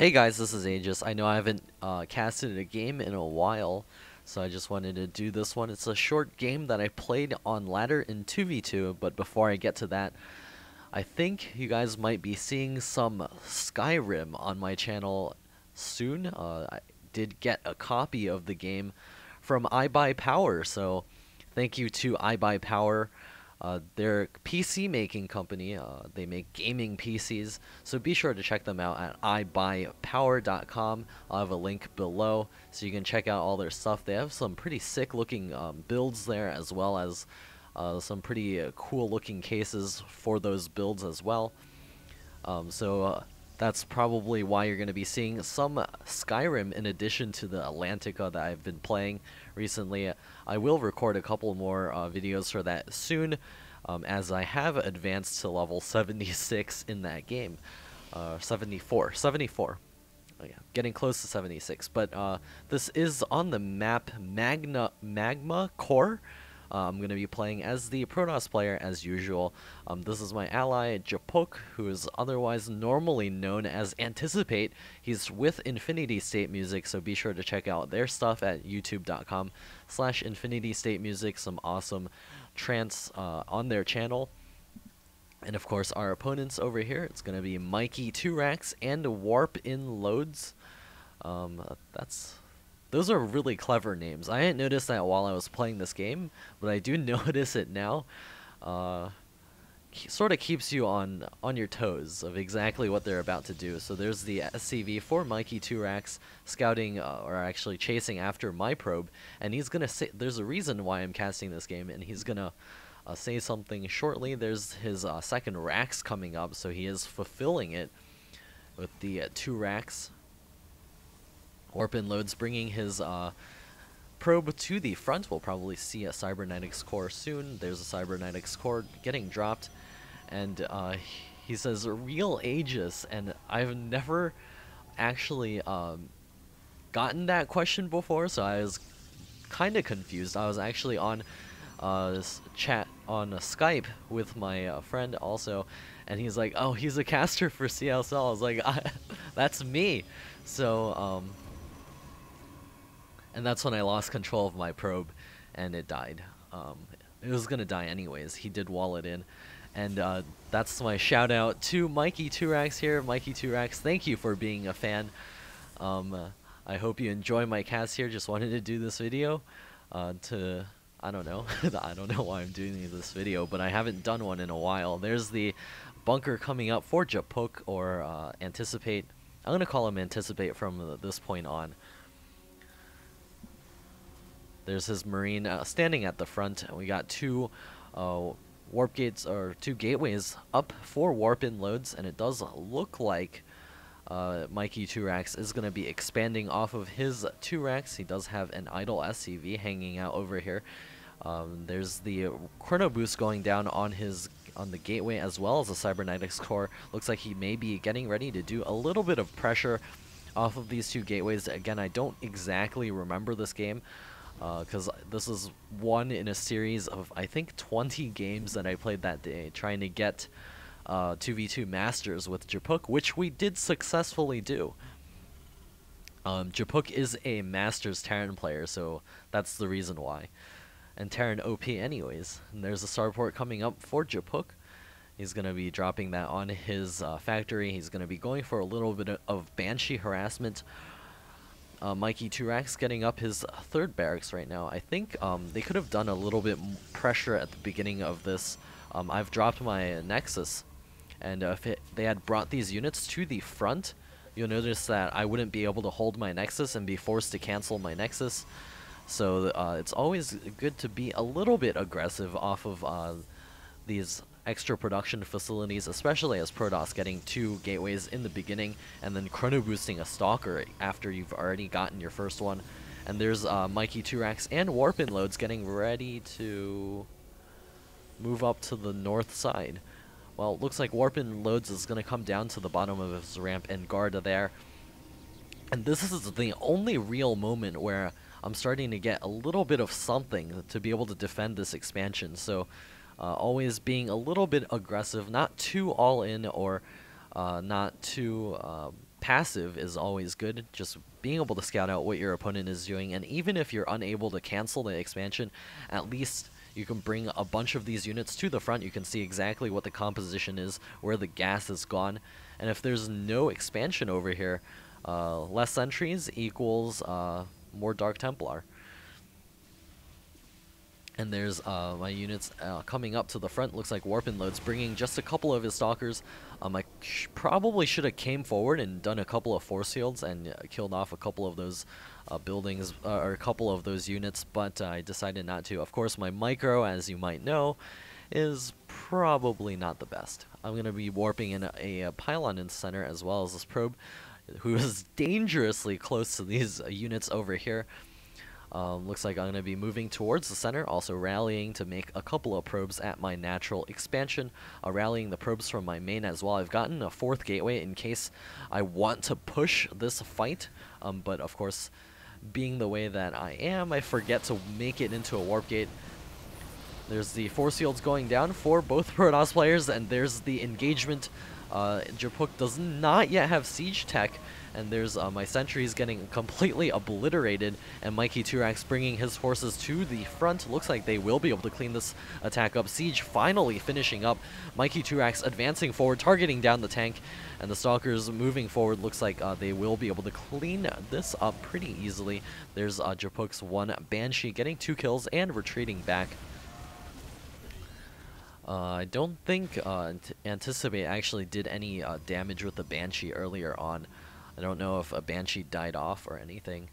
Hey guys, this is Aegis. I know I haven't casted a game in a while, so I just wanted to do this one. It's a short game that I played on ladder in 2v2, but before I get to that, I think you guys might be seeing some Skyrim on my channel soon. I did get a copy of the game from iBuyPower, so thank you to iBuyPower. They're a PC making company. They make gaming PCs, so be sure to check them out at ibuypower.com. I'll have a link below so you can check out all their stuff. They have some pretty sick looking builds there, as well as some pretty cool looking cases for those builds as well. That's probably why you're going to be seeing some Skyrim in addition to the Atlantica that I've been playing recently. I will record a couple more videos for that soon, as I have advanced to level 76 in that game. 74. Oh, yeah, getting close to 76. But this is on the map Magma Core. I'm going to be playing as the Protoss player as usual. This is my ally, Japuk, who is otherwise normally known as Anticipate. He's with Infinity State Music, so be sure to check out their stuff at youtube.com/Infinity State Music. Some awesome trance on their channel. And of course, our opponents over here, it's going to be Mikey Turax and Warp in Loads. That's Those are really clever names. I didn't notice that while I was playing this game, but I do notice it now. Sort of keeps you on your toes of exactly what they're about to do. So there's the SCV for Mikey Turax scouting, or actually chasing after my probe, and he's gonna say there's a reason why I'm casting this game, and he's gonna say something shortly. There's his second Rax coming up, so he is fulfilling it with the 2 Rax. Warp-in Loads bringing his probe to the front. We'll probably see a Cybernetics core soon. There's a Cybernetics core getting dropped. And he says, real Aegis. And I've never actually gotten that question before, so I was kind of confused. I was actually on chat on Skype with my friend also, and he's like, oh, he's a caster for CSL. I was like, that's me. So, and that's when I lost control of my probe, and it died. It was gonna die anyways. He did wall it in, and that's my shout out to Mikey Turax here. Mikey Turax, thank you for being a fan. I hope you enjoy my cast here. Just wanted to do this video I don't know. I don't know why I'm doing this video, but I haven't done one in a while. There's the bunker coming up for Japuk, or Anticipate. I'm gonna call him Anticipate from this point on. There's his Marine standing at the front, and we got two warp gates, or two gateways up for warp-in loads, and it does look like Mikey Turax is going to be expanding off of his 2 Rax. He does have an idle SCV hanging out over here. There's the Chrono Boost going down on the gateway, as well as the Cybernetics core. Looks like he may be getting ready to do a little bit of pressure off of these two gateways. Again, I don't exactly remember this game, because this is one in a series of, I think, 20 games that I played that day, trying to get 2v2 Masters with Japuk, which we did successfully do. Japuk is a Masters Terran player, so that's the reason why. And Terran OP anyways. And there's a starport coming up for Japuk. He's going to be dropping that on his factory. He's going to be going for a little bit of Banshee harassment. Mikey Turax getting up his third barracks right now. I think they could have done a little bit pressure at the beginning of this. I've dropped my Nexus, and if they had brought these units to the front, you'll notice that I wouldn't be able to hold my Nexus and be forced to cancel my Nexus. So it's always good to be a little bit aggressive off of these extra production facilities, especially as Protoss getting 2 gateways in the beginning and then chrono boosting a Stalker after you've already gotten your first one. And there's Mikey Turax and Warp-in Loads getting ready to move up to the north side. Well, it looks like Warp-in Loads is going to come down to the bottom of his ramp and guard there. And this is the only real moment where I'm starting to get a little bit of something to be able to defend this expansion. So always being a little bit aggressive, not too all in, or not too passive is always good, just being able to scout out what your opponent is doing, and even if you're unable to cancel the expansion, at least you can bring a bunch of these units to the front. You can see exactly what the composition is, where the gas is gone, and if there's no expansion over here, less sentries equals more Dark Templar. And there's my units coming up to the front. Looks like Warp and Load's bringing just a couple of his Stalkers. I probably should have came forward and done a couple of force fields and killed off a couple of those buildings, or a couple of those units, but I decided not to. Of course, my micro, as you might know, is probably not the best. I'm going to be warping in a pylon in the center, as well as this probe, who is dangerously close to these units over here. Looks like I'm going to be moving towards the center, also rallying to make a couple of probes at my natural expansion, rallying the probes from my main as well. I've gotten a 4th gateway in case I want to push this fight, but of course, being the way that I am, I forget to make it into a warp gate. There's the force fields going down for both Protoss players, and there's the engagement. Japuk does not yet have siege tech, and there's my sentries getting completely obliterated, and Mikey Turax bringing his forces to the front. Looks like they will be able to clean this attack up. Siege finally finishing up. Mikey Turax advancing forward, targeting down the tank, and the Stalkers moving forward. Looks like they will be able to clean this up pretty easily. There's Japuk's 1 Banshee getting 2 kills and retreating back. I don't think Anticipate actually did any damage with the Banshee earlier on. I don't know if a Banshee died off or anything.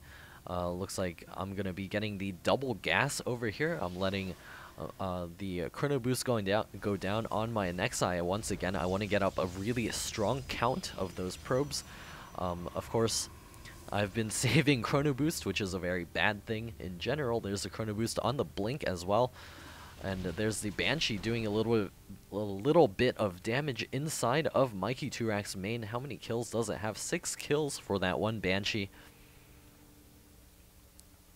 Looks like I'm going to be getting the double gas over here. I'm letting the Chrono Boost go down on my Nexi. Once again, I want to get up a really strong count of those probes. Of course, I've been saving Chrono Boost, which is a very bad thing in general. There's a Chrono Boost on the Blink as well. And there's the Banshee doing a little bit of damage inside of Mikey Turax's main. How many kills does it have? 6 kills for that 1 Banshee.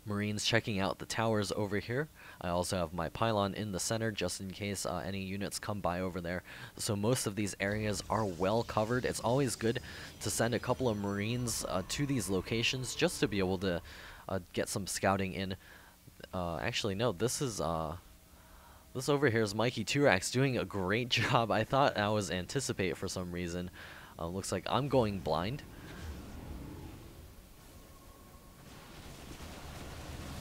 Marines checking out the towers over here. I also have my pylon in the center just in case any units come by over there. So most of these areas are well covered. It's always good to send a couple of Marines to these locations just to be able to get some scouting in. Actually, no, this is... This over here is Mikey Turax doing a great job. I thought I was Anticipate for some reason. Looks like I'm going blind.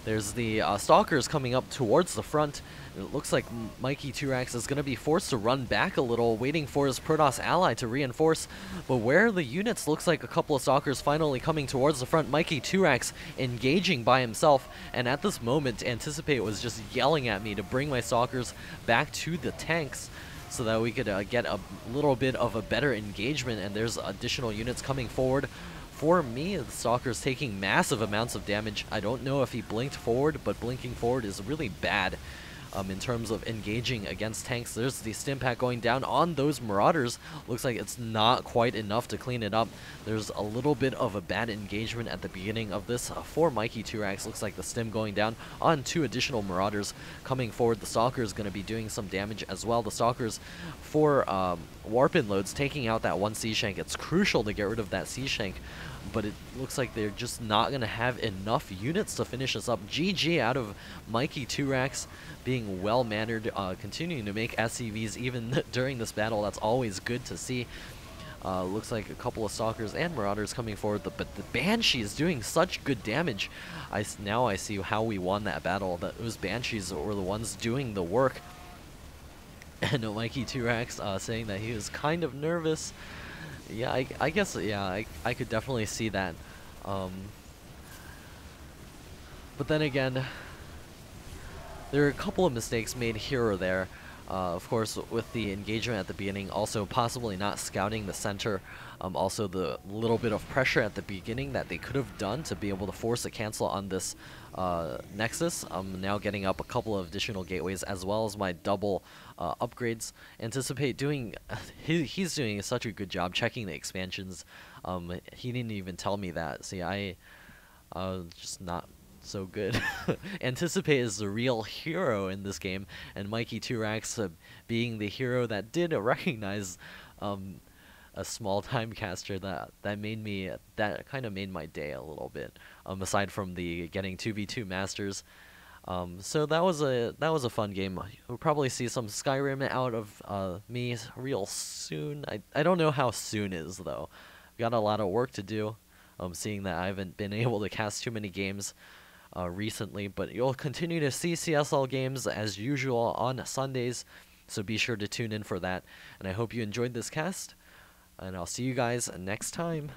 There's the Stalkers coming up towards the front. It looks like Mikey Turax is going to be forced to run back a little, waiting for his Protoss ally to reinforce. But where are the units? Looks like a couple of Stalkers finally coming towards the front. Mikey Turax engaging by himself. And at this moment, Anticipate was just yelling at me to bring my Stalkers back to the tanks so that we could get a little bit of a better engagement. And there's additional units coming forward. For me, the Stalker's taking massive amounts of damage. I don't know if he blinked forward, but blinking forward is really bad in terms of engaging against tanks. There's the Stimpak going down on those Marauders. Looks like it's not quite enough to clean it up. There's a little bit of a bad engagement at the beginning of this for Mikey Turax. Looks like the Stim going down on 2 additional Marauders coming forward. The Stalker is going to be doing some damage as well. The Stalkers for Warp and Loads taking out that 1 Sea Shank. It's crucial to get rid of that Sea Shank, but it looks like they're just not going to have enough units to finish this up. GG out of Mikey Turax, being well-mannered, continuing to make SCVs even during this battle. That's always good to see. Looks like a couple of Stalkers and Marauders coming forward, but the Banshee is doing such good damage. Now I see how we won that battle. Those Banshees were the ones doing the work. And Mikey Turax saying that he was kind of nervous. Yeah, I guess, yeah, I could definitely see that. But then again, there are a couple of mistakes made here or there. Of course, with the engagement at the beginning, also possibly not scouting the center. Also, the little bit of pressure at the beginning that they could have done to be able to force a cancel on this Nexus. I'm now getting up a couple of additional gateways as well as my double upgrades. Anticipate doing... he's doing such a good job checking the expansions. He didn't even tell me that. See, I just not so good. Anticipate is the real hero in this game, and Mikey Turax being the hero that did recognize a small time caster that kind of made my day a little bit. Aside from the getting 2v2 masters. So that was a fun game. We'll probably see some Skyrim out of me real soon. I don't know how soon is though. Got a lot of work to do. Seeing that I haven't been able to cast too many games recently, but you'll continue to see CSL games as usual on Sundays. So be sure to tune in for that. And I hope you enjoyed this cast. And I'll see you guys next time.